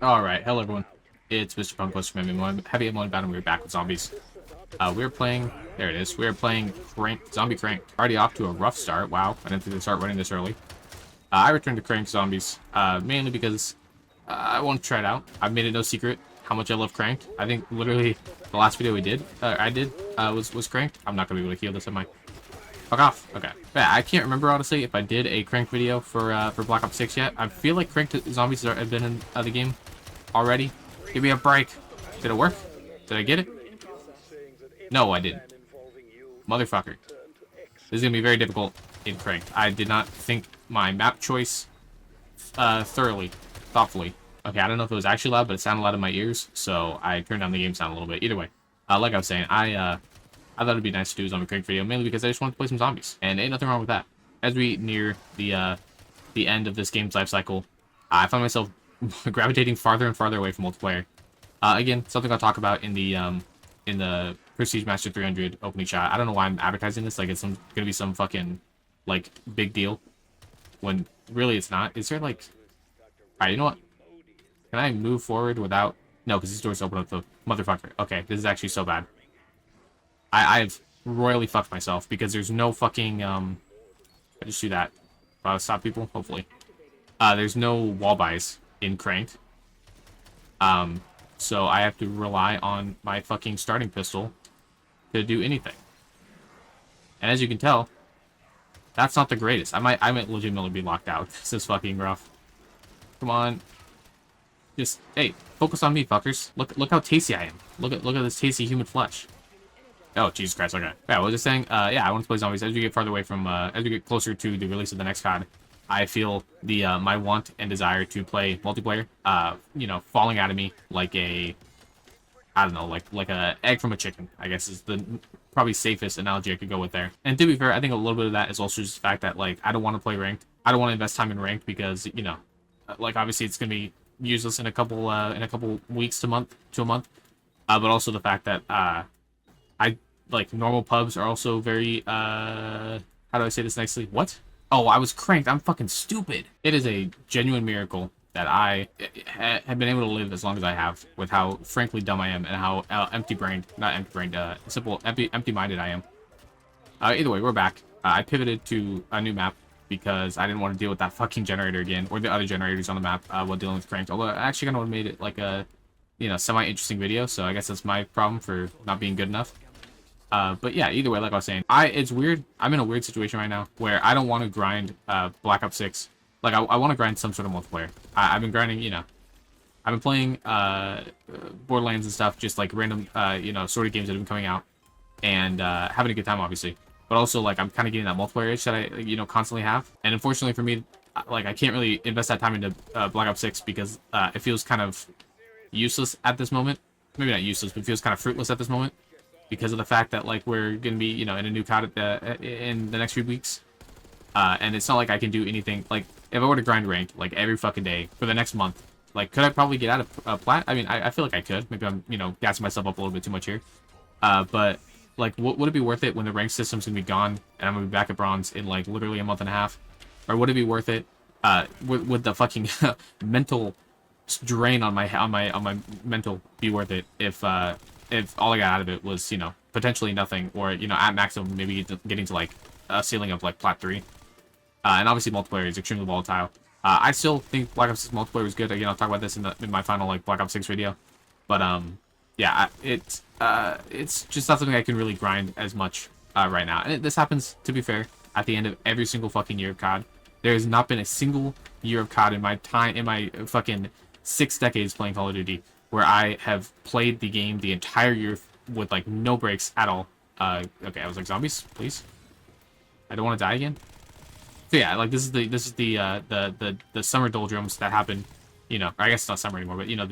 Alright, hello everyone. It's Mr. Punkos from Heavy Ammo Inbound, and we're back with zombies. We're playing, there it is, we're playing Zombie Crank. Already off to a rough start, wow, I didn't think they'd start running this early. I returned to Crank Zombies, mainly because I want to try it out. I've made it no secret how much I love Cranked. I think literally the last video I did, was Cranked. I'm not going to be able to heal this, am I? Fuck off. Okay. Yeah, I can't remember, honestly, if I did a Crank video for Black Ops 6 yet. I feel like Cranked Zombies have been in the game already. Give me a break. Did it work? Did I get it? No, I didn't. Motherfucker. This is going to be very difficult in Cranked. I did not think my map choice thoughtfully. Okay, I don't know if it was actually loud, but it sounded loud in my ears, so I turned down the game sound a little bit. Either way, like I was saying, I thought it'd be nice to do a zombie Crank video, mainly because I just wanted to play some zombies, and ain't nothing wrong with that. As we near the end of this game's life cycle, I find myself gravitating farther and farther away from multiplayer. Again, something I'll talk about in the Prestige Master 300 opening shot. I don't know why I'm advertising this like it's gonna be some fucking like big deal when really it's not. Is there like, all right, you know what? Can I move forward without? No, because these doors open up the motherfucker. Okay, this is actually so bad. I've royally fucked myself because there's no fucking I just do that. Stop people, hopefully. There's no wall buys in Cranked. So I have to rely on my fucking starting pistol to do anything. And as you can tell, that's not the greatest. I might legitimately be locked out. This is fucking rough. Come on. Just, hey, focus on me, fuckers. Look how tasty I am. Look at this tasty human flesh. Oh, Jesus Christ, okay. Yeah, I was just saying, yeah, I want to play zombies. As we get farther away from, as we get closer to the release of the next COD, I feel my want and desire to play multiplayer, you know, falling out of me like a, I don't know, like a egg from a chicken, I guess is the probably safest analogy I could go with there. And to be fair, I think a little bit of that is also just the fact that, like, I don't want to play ranked. I don't want to invest time in ranked because, you know, like, obviously it's going to be useless in a couple weeks to a month. But also the fact that, like, normal pubs are also very, how do I say this nicely? What? Oh, I was cranked. I'm fucking stupid. It is a genuine miracle that I have been able to live as long as I have with how frankly dumb I am and how empty-minded I am. Either way, we're back. I pivoted to a new map because I didn't want to deal with that fucking generator again or the other generators on the map while dealing with cranked. Although I actually kind of made it like a, you know, semi-interesting video, so I guess that's my problem for not being good enough. But yeah, either way, like I was saying, it's weird. I'm in a weird situation right now where I don't want to grind Black Ops 6. Like, I want to grind some sort of multiplayer. I've been grinding, you know, I've been playing Borderlands and stuff, just like random, you know, sort of games that have been coming out, and having a good time, obviously. But also, like, I'm kind of getting that multiplayer itch that I, you know, constantly have. And unfortunately for me, like, I can't really invest that time into Black Ops 6 because it feels kind of useless at this moment. Maybe not useless, but it feels kind of fruitless at this moment because of the fact that, like, we're gonna be, you know, in a new COD in the next few weeks, and it's not like I can do anything. Like, if I were to grind ranked like every fucking day for the next month, like, could I probably get out of plat? I mean, I feel like I could. Maybe I'm, you know, gassing myself up a little bit too much here, but like, would it be worth it when the rank system's gonna be gone and I'm gonna be back at bronze in like literally a month and a half, or would it be worth it? Would the fucking mental drain on my mental be worth it if all I got out of it was, you know, potentially nothing, or, you know, at maximum maybe getting to like a ceiling of like plat 3. And obviously multiplayer is extremely volatile. I still think Black Ops 6 multiplayer is good. Again, I'll talk about this in my final like Black Ops 6 video. But yeah, it's just not something I can really grind as much right now. And this happens, to be fair, at the end of every single fucking year of COD. There has not been a single year of COD in my fucking 6 decades playing Call of Duty where I have played the game the entire year with like no breaks at all. Okay, I was like, zombies, please. I don't want to die again. So yeah, like this is the summer doldrums that happen. You know, or I guess it's not summer anymore, but you know,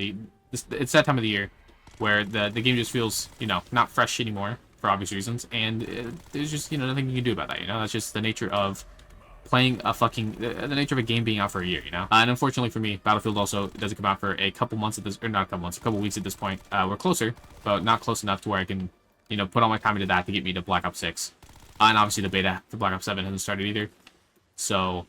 it's that time of the year where the game just feels, you know, not fresh anymore for obvious reasons, and there's just, you know, nothing you can do about that. You know, that's just the nature of playing a fucking the nature of a game being out for a year, you know. And unfortunately for me, Battlefield also doesn't come out for a couple months at this, or not a couple months, a couple weeks at this point. We're closer, but not close enough to where I can, you know, put all my time into that to get me to Black Ops 6. And obviously the beta for Black Ops 7 hasn't started either. So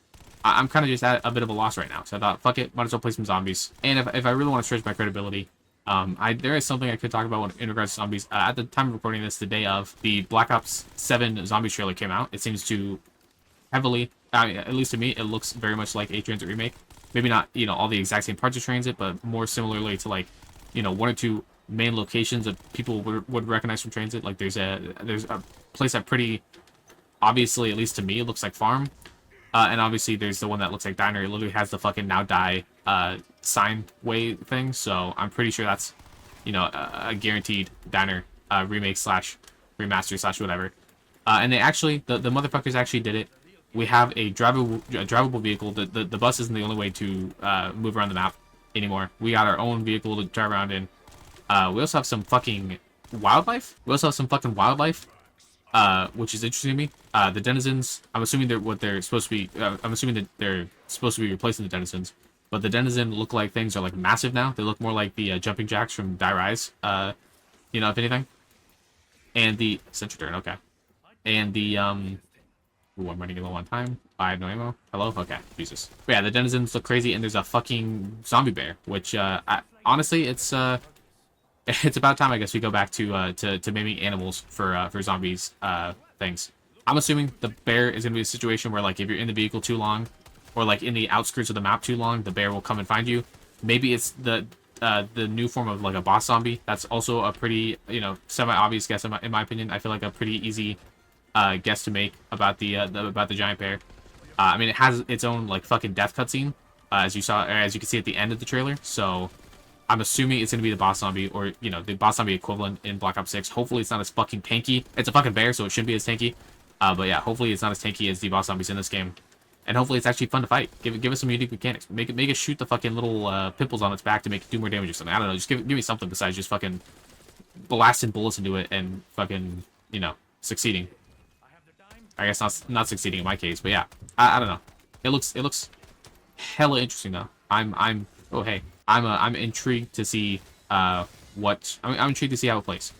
I'm kind of just at a bit of a loss right now. So I thought, fuck it, might as well play some zombies. And if I really want to stretch my credibility, there is something I could talk about in regards to zombies. At the time of recording this, the day of, the Black Ops 7 Zombies trailer came out. It seems to heavily, at least to me, it looks very much like a Transit remake. Maybe not, all the exact same parts of Transit, but more similarly to, like, one or two main locations that people would recognize from Transit. Like, there's a place that pretty obviously, at least to me, it looks like Farm. And obviously, there's the one that looks like Diner. It literally has the fucking Now Die sign way thing. So I'm pretty sure that's, a guaranteed Diner remake slash remaster slash whatever. And they actually, the motherfuckers actually did it. We have a drivable vehicle. The bus isn't the only way to move around the map anymore. We got our own vehicle to drive around in. We also have some fucking wildlife. Which is interesting to me. The denizens, I'm assuming they're supposed to be. I'm assuming that they're supposed to be replacing the denizens, but the denizen look like things are like massive now. They look more like the jumping jacks from Die Rise. If anything. And the Sentry turn, okay. And the ooh, I'm running low on time. I have no ammo. Hello? Okay, Jesus. But yeah, the denizens look crazy, and there's a fucking zombie bear, which honestly, it's about time, I guess, we go back to maiming animals for zombies things. I'm assuming the bear is gonna be a situation where, like, if you're in the vehicle too long, or like in the outskirts of the map too long, the bear will come and find you. Maybe it's the new form of like a boss zombie. That's also a pretty semi-obvious guess in my opinion. I feel like a pretty easy guess to make about the giant bear. I mean, it has its own like fucking death cutscene, as you can see at the end of the trailer. So I'm assuming it's gonna be the boss zombie, or the boss zombie equivalent in Black Ops 6. Hopefully, it's not as fucking tanky. It's a fucking bear, so it shouldn't be as tanky. But yeah, hopefully it's not as tanky as the boss zombies in this game, and hopefully it's actually fun to fight. Give it some unique mechanics. Make it shoot the fucking little pimples on its back to make it do more damage or something. I don't know. Just give me something besides just fucking blasting bullets into it and fucking succeeding. I guess not succeeding in my case, but yeah, I don't know. It looks hella interesting though. Oh hey, I'm intrigued to see I'm intrigued to see how it plays.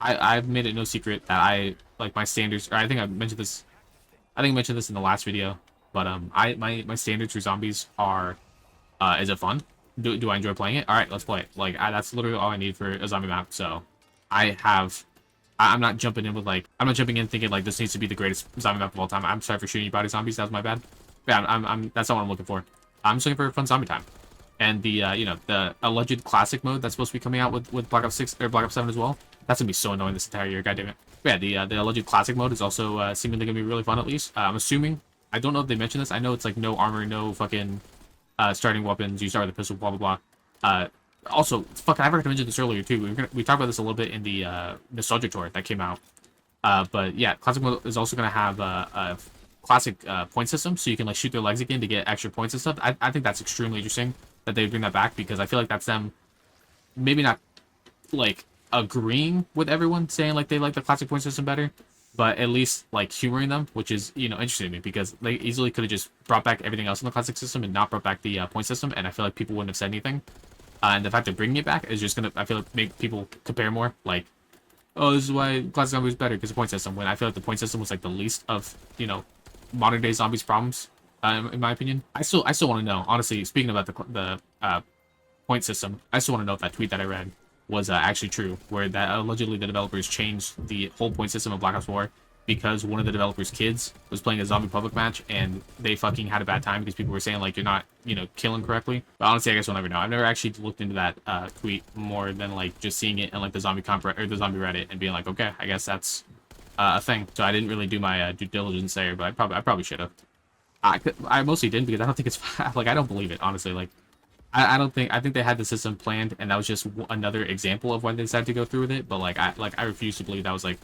I've made it no secret that I like my standards. Or I think I mentioned this. I think I mentioned this in the last video, but my standards for zombies are, is it fun? Do I enjoy playing it? All right, let's play it. Like that's literally all I need for a zombie map. So I'm not jumping in with I'm not jumping in thinking like this needs to be the greatest zombie map of all time. I'm sorry for shooting you body zombies. That was my bad. But yeah, that's not what I'm looking for. I'm just looking for a fun zombie time. And the the alleged classic mode that's supposed to be coming out with Black Ops 6 or Black Ops 7 as well. That's gonna be so annoying this entire year. God damn it. But yeah, the alleged classic mode is also seemingly gonna be really fun at least. I'm assuming. I don't know if they mentioned this. I know it's like no armor, no fucking starting weapons. You start with a pistol, blah blah blah. Also, fuck, I forgot to mention this earlier too. We talked about this a little bit in the nostalgia tour that came out. But yeah, classic mode is also gonna have a classic point system, so you can like shoot their legs again to get extra points and stuff. I think that's extremely interesting that they bring that back, because I feel like that's them maybe not like agreeing with everyone saying like they like the classic point system better, but at least like humoring them, which is interesting to me, because they easily could have just brought back everything else in the classic system and not brought back the point system, and I feel like people wouldn't have said anything. And the fact that bringing it back is just gonna, I feel like, make people compare more. Like, oh, this is why classic zombie was better because the point system. When I feel like the point system was like the least of modern day zombies problems, in my opinion. I still want to know, honestly. Speaking about the point system, I still want to know if that tweet that I read was actually true, where that allegedly the developers changed the whole point system of Black Ops 4 because one of the developers' kids was playing a zombie public match and they fucking had a bad time because people were saying like you're not killing correctly. But honestly, I guess we'll never know. I've never actually looked into that tweet more than like just seeing it in like the zombie or the zombie Reddit and being like, okay, I guess that's a thing. So I didn't really do my due diligence there, but I probably should have. I mostly didn't, because I don't think it's like, I don't believe it, honestly. Like I think they had the system planned, and that was just another example of why they decided to go through with it. But I refuse to believe that was like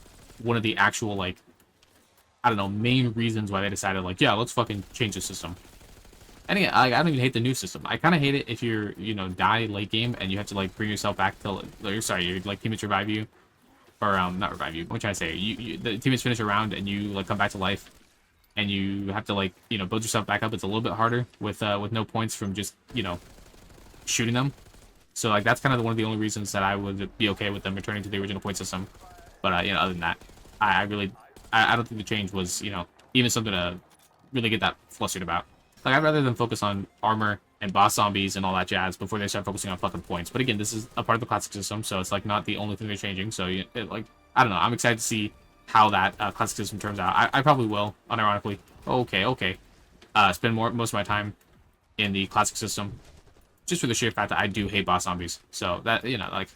one of the actual like, I don't know, main reasons why they decided like, yeah, let's fucking change the system. And again, I don't even hate the new system. I kind of hate it if you're die late game and you have to like bring yourself back to your like teammates revive you, or not revive you. What should I say? The teammates finish a round and you like come back to life, and you have to like build yourself back up. It's a little bit harder with no points from just shooting them. So like that's kind of one of the only reasons that I would be okay with them returning to the original point system. But other than that, I don't think the change was even something to really get that flustered about. Like, I'd rather them focus on armor and boss zombies and all that jazz before they start focusing on fucking points. But again, this is a part of the classic system, so it's like not the only thing they're changing. So like, I don't know. I'm excited to see how that classic system turns out. I probably will, unironically. Okay. Spend most of my time in the classic system, just for the sheer fact that I do hate boss zombies. So that, you know, like,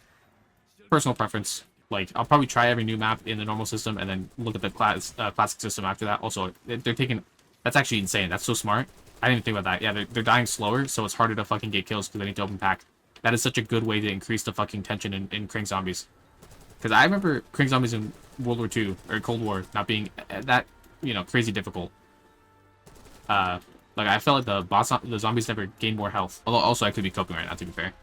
personal preference. Like, I'll probably try every new map in the normal system and then look at the classic system after that. Also, they're taking... That's actually insane. That's so smart. I didn't even think about that. Yeah, they're dying slower, so it's harder to fucking get kills because they need to open pack. That is such a good way to increase the fucking tension in Crank Zombies. Because I remember Crank Zombies in World War II, or Cold War, not being that, you know, crazy difficult. Like, I felt like the zombies never gained more health. Although, also, I could be coping right now, to be fair.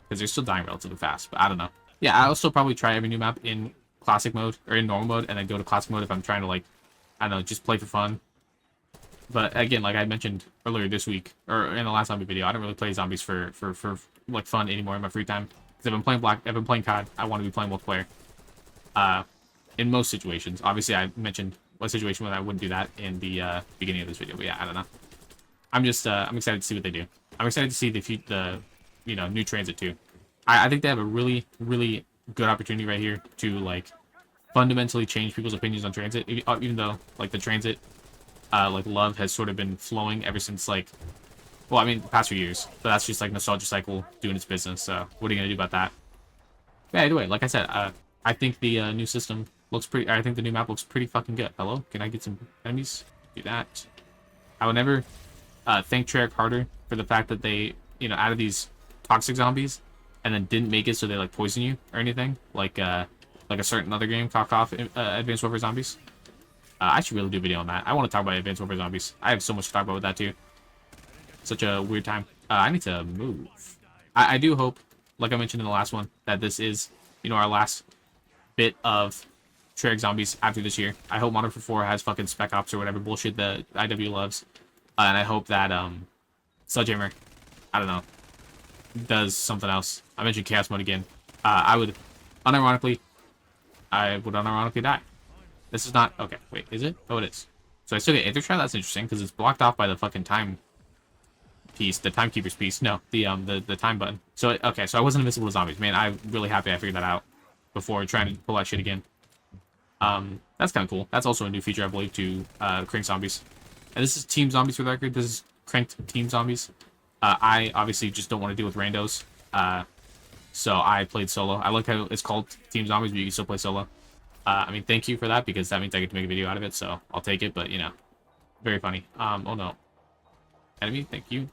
Because they're still dying relatively fast, but I don't know. Yeah, I'll still probably try every new map in classic mode, or in normal mode, and then go to classic mode if I'm trying to, like, I don't know, just play for fun. But again, like I mentioned earlier this week, or in the last zombie video, I don't really play zombies for like fun anymore in my free time. Because I've been playing COD, I want to be playing multiplayer. In most situations. Obviously, I mentioned one situation where I wouldn't do that in the beginning of this video, but yeah, I don't know. I'm just, I'm excited to see what they do. I'm excited to see the you know, new transit too. I think they have a really, really good opportunity right here to, like, fundamentally change people's opinions on transit, even though, like, the transit, like, love has sort of been flowing ever since, like, well, I mean, the past few years, but that's just, like, Nostalgia Cycle doing its business, so what are you gonna do about that? Yeah, either way, like I said, I think the new system looks pretty, I think the new map looks pretty fucking good. Hello? Can I get some enemies? Do that. I would never thank Treyarch harder for the fact that they, you know, added these toxic zombies and then didn't make it so they, like, poison you or anything, like a certain other game, KOF, Advanced Warfare Zombies. I should really do a video on that. I want to talk about Advanced Warfare Zombies. I have so much to talk about with that, too. Such a weird time. I need to move. I do hope, like I mentioned in the last one, that this is, you know, our last bit of Treyarch Zombies after this year. I hope Modern Warfare 4 has fucking Spec Ops or whatever bullshit that IW loves. And I hope that, Sledgehammer, I don't know, does something else. I mentioned Chaos Mode again. I would unironically die. This is not... Okay, wait, is it? Oh, it is. So I still get Aether Shroud? That's interesting, because it's blocked off by the fucking time piece, the Timekeeper's piece. No, the time button. So, okay, so I wasn't invisible to zombies. Man, I'm really happy I figured that out before trying to pull that shit again. That's kind of cool. That's also a new feature, I believe, to Crank Zombies. And this is Team Zombies for the record. This is Cranked Team Zombies. I obviously just don't want to deal with randos. So I played solo. I like how it's called Team Zombies, but you can still play solo. I mean, thank you for that, because that means I get to make a video out of it, so I'll take it, but, you know, very funny. Oh no. Enemy, thank you.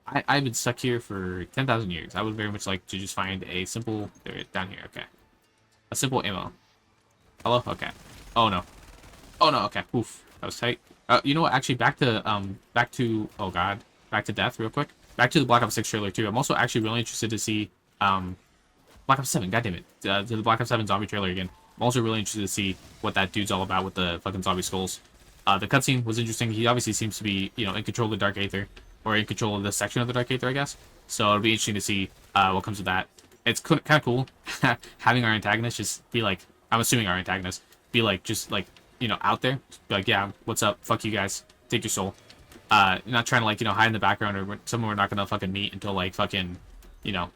I've been stuck here for 10,000 years. I would very much like to just find a simple... There it is, down here, okay. A simple ammo. Hello? Okay. Oh no. Oh no, okay. Oof. That was tight. You know what, actually, back to, oh god. Back to death, real quick. Back to the Black Ops 6 trailer, too. I'm also actually really interested to see, Black Ops 7, goddammit. To the Black Ops 7 zombie trailer again. I'm also really interested to see what that dude's all about with the fucking zombie skulls. The cutscene was interesting. He obviously seems to be, you know, in control of the Dark Aether. Or in control of this section of the Dark Aether, I guess. So it'll be interesting to see what comes with that. It's kind of cool having our antagonist just be like, I'm assuming our antagonist, be like, just like, you know, out there. Just be like, yeah, what's up? Fuck you guys. Take your soul. Not trying to, like, you know, hide in the background or someone we're not gonna fucking meet until, like, fucking, you know,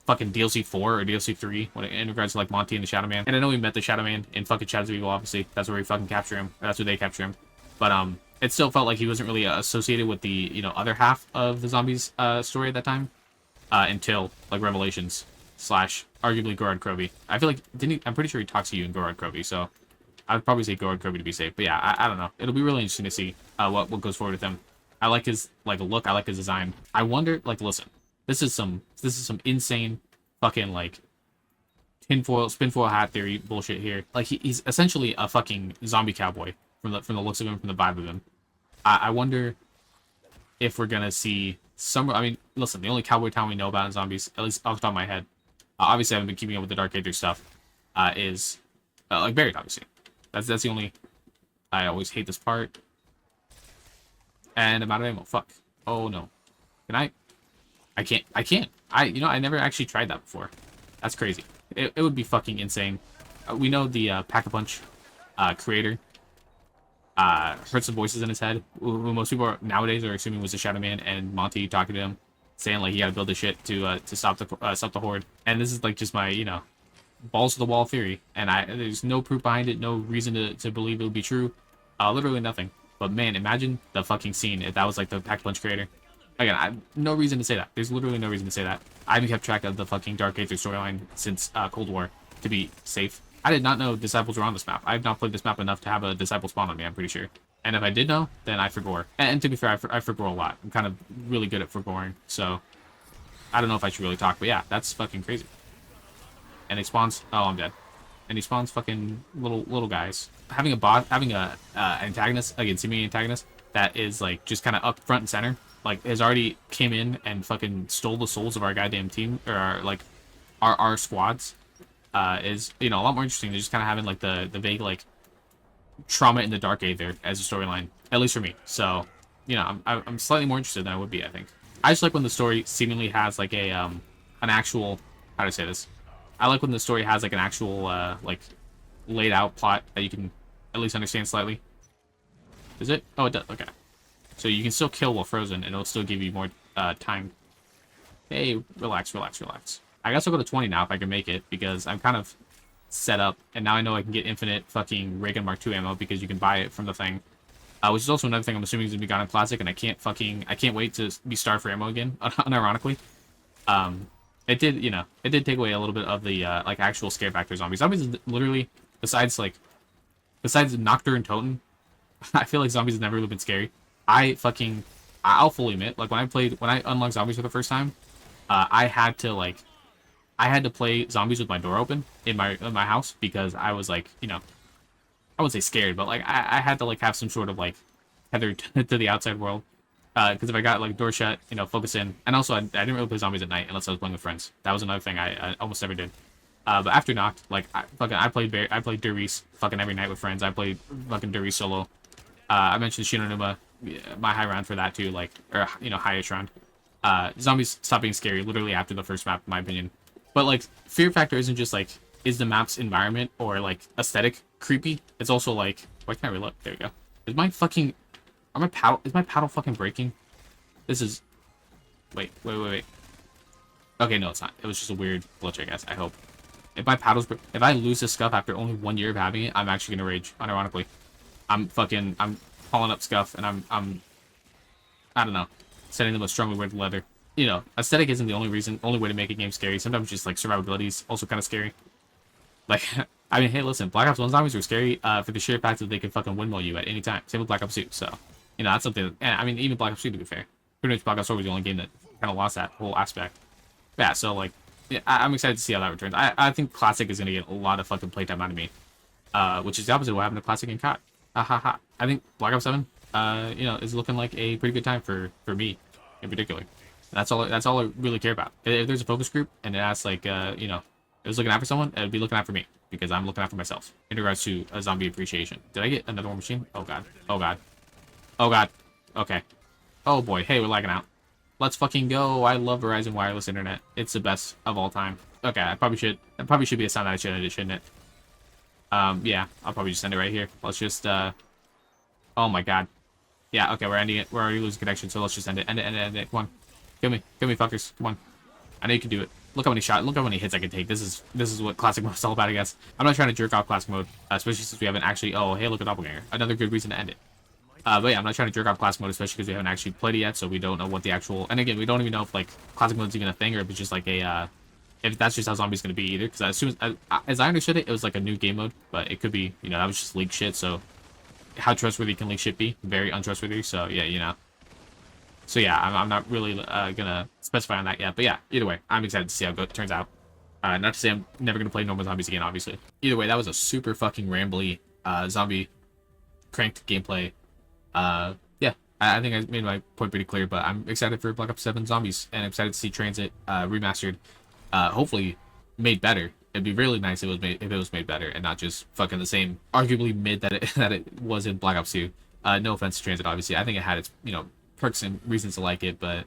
fucking DLC 4 or DLC 3 when in regards to, like, Monty and the Shadow Man. And I know we met the Shadow Man in fucking Shadows of Evil, obviously. That's where we fucking capture him. Or that's where they capture him. But, it still felt like he wasn't really associated with the, you know, other half of the zombies story at that time. Until, like, Revelations / arguably Gorod Krovi. I feel like, I'm pretty sure he talks to you in Gorod Krovi, so I'd probably say Gorod Krovi to be safe. But yeah, I don't know. It'll be really interesting to see what goes forward with him. I like his, like, look. I like his design. I wonder, like, listen, this is some insane fucking, like, spinfoil hat theory bullshit here. Like, he's essentially a fucking zombie cowboy from the looks of him, from the vibe of him. I wonder if we're gonna see some... I mean, listen, the only cowboy town we know about in zombies, at least off the top of my head, obviously I haven't been keeping up with the Dark Aether stuff, is, like, Buried, obviously. That's the only... I always hate this part. And I'm out of ammo. Fuck. Oh, no. Can I... I can't. You know, I never actually tried that before. That's crazy. It would be fucking insane. We know the Pack-a-Punch creator heard some voices in his head, who most people nowadays are assuming was the Shadow Man, and Monty talking to him, saying like he got to build this shit to stop the horde. And this is like just my balls to the wall theory, and there's no proof behind it, no reason to believe it would be true, literally nothing. But man, imagine the fucking scene if that was like the Pack-a-Punch creator. Again, I have no reason to say that. There's literally no reason to say that. I haven't kept track of the fucking Dark Aether storyline since Cold War to be safe. I did not know disciples were on this map. I have not played this map enough to have a disciple spawn on me, I'm pretty sure. And if I did know, then I forgore. And to be fair, I forgore a lot. I'm kind of really good at forgoring, so I don't know if I should really talk, but yeah, that's fucking crazy. And he spawns. Oh, I'm dead. And he spawns fucking little guys. Having a antagonist, like a me antagonist, that is like just kind of up front and center, like has already came in and fucking stole the souls of our goddamn team, or our squads, is a lot more interesting than just kind of having like the vague like trauma in the Dark Aether as a storyline, at least for me. So I'm slightly more interested than I would be, I think. I just like when the story seemingly has like a an actual, how do I say this? I like when the story has like an actual like laid out plot that you can at least understand slightly. Is it? Oh, it does. Okay. So you can still kill while frozen, and it'll still give you more time. Hey, relax. I guess I'll go to 20 now if I can make it, because I'm kind of set up, and now I know I can get infinite fucking Ray Gun Mark II ammo because you can buy it from the thing. Which is also another thing I'm assuming is gonna be gone in Classic, and I can't wait to be starved for ammo again, unironically. It did take away a little bit of the like actual scare factor zombies. Zombies is literally, besides Nocturne and Totem, I feel like zombies have never really been scary. I'll fully admit, like when I unlocked zombies for the first time, I had to play zombies with my door open in my house, because I was like, I wouldn't say scared, but like I had to like have some sort of like tethered to the outside world. Because if I got like door shut, focus in, and also I didn't really play zombies at night unless I was playing with friends. That was another thing I almost never did. But after Noct, like I played Durice fucking every night with friends. I played fucking Durice solo. I mentioned Shinonuma, my high round for that too, like, or highest round. Zombies stopped being scary literally after the first map, in my opinion. But like fear factor isn't just like, is the map's environment or like aesthetic creepy? It's also like, why can't I reload? There we go. Is my paddle fucking breaking? This is... Wait. Okay, no, it's not. It was just a weird glitch, I guess. I hope. If I lose this scuff after only 1 year of having it, I'm actually gonna rage, unironically. I'm calling up scuff, and I'm I don't know, sending them a strongly worded letter. Aesthetic isn't the only way to make a game scary. Sometimes just like survivability is also kind of scary. Like, I mean, hey, listen, Black Ops 1 zombies were scary for the sheer fact that they can fucking windmill you at any time. Same with Black Ops 2, so... that's something. And I mean, even Black Ops 2, to be fair. Pretty much Black Ops 4 was the only game that kind of lost that whole aspect. Yeah, so, like, yeah, I'm excited to see how that returns. I think Classic is going to get a lot of fucking playtime out of me. Which is the opposite of what happened to Classic and COD. I think Black Ops 7, is looking like a pretty good time for me, in particular. And that's all I really care about. If there's a focus group, and it asks, like, it was looking out for someone, it would be looking out for me. Because I'm looking out for myself. In regards to a zombie appreciation. Did I get another war machine? Oh, God. Oh, God. Oh god. Okay. Oh boy. Hey, we're lagging out. Let's fucking go. I love Verizon wireless internet. It's the best of all time. Okay, that probably should be a sound that I should edit, shouldn't it? Yeah, I'll probably just end it right here. Let's just oh my god. Yeah, okay, we're ending it. We're already losing connection, so let's just end it. End it. Come on. Kill me, fuckers. Come on. I know you can do it. Look how many hits I can take. This is what classic mode is all about, I guess. I'm not trying to jerk off classic mode, especially since we haven't actually... Oh, hey, look at Doppelganger. Another good reason to end it. But yeah, I'm not trying to jerk off classic mode, especially because we haven't actually played it yet, so we don't know what the actual... And again, we don't even know if, like, classic mode is even a thing, or if it's just, like, a, if that's just how zombies going to be, either. Because as I understood it, it was, like, a new game mode, but it could be, that was just leaked shit, so... How trustworthy can leaked shit be? Very untrustworthy, so, yeah, So, yeah, I'm not really gonna specify on that yet, but yeah, either way, I'm excited to see how it turns out. Not to say I'm never going to play normal zombies again, obviously. Either way, that was a super fucking rambly zombie cranked gameplay. Yeah, I think I made my point pretty clear, but I'm excited for Black Ops 7 Zombies, and I'm excited to see Transit remastered, hopefully made better. It'd be really nice if it was made better, and not just fucking the same, arguably mid that it was in Black Ops 2. No offense to Transit, obviously. I think it had its, perks and reasons to like it, but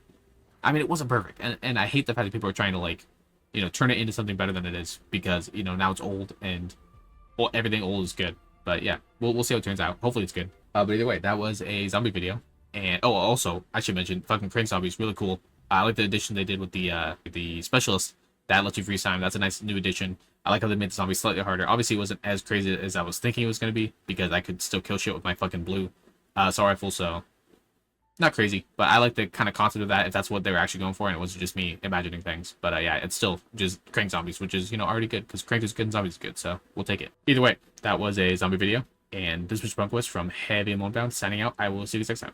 I mean, it wasn't perfect. And I hate the fact that people are trying to, like, turn it into something better than it is, because, now it's old, and well, everything old is good. But yeah, we'll see how it turns out. Hopefully it's good. But either way, that was a zombie video. And oh, also I should mention, fucking Crane Zombies really cool. I like the addition they did with the specialist that lets you freeze time. That's a nice new addition. I like how they made the zombies slightly harder. Obviously, it wasn't as crazy as I was thinking it was gonna be because I could still kill shit with my fucking blue assault rifle. So not crazy, but I like the kind of concept of that if that's what they were actually going for, and it wasn't just me imagining things. But yeah, it's still just Crank Zombies, which is, already good, because Crank is good and Zombies is good, so we'll take it. Either way, that was a zombie video, and this was Bunkwist from Heavy and Bound signing out. I will see you guys next time.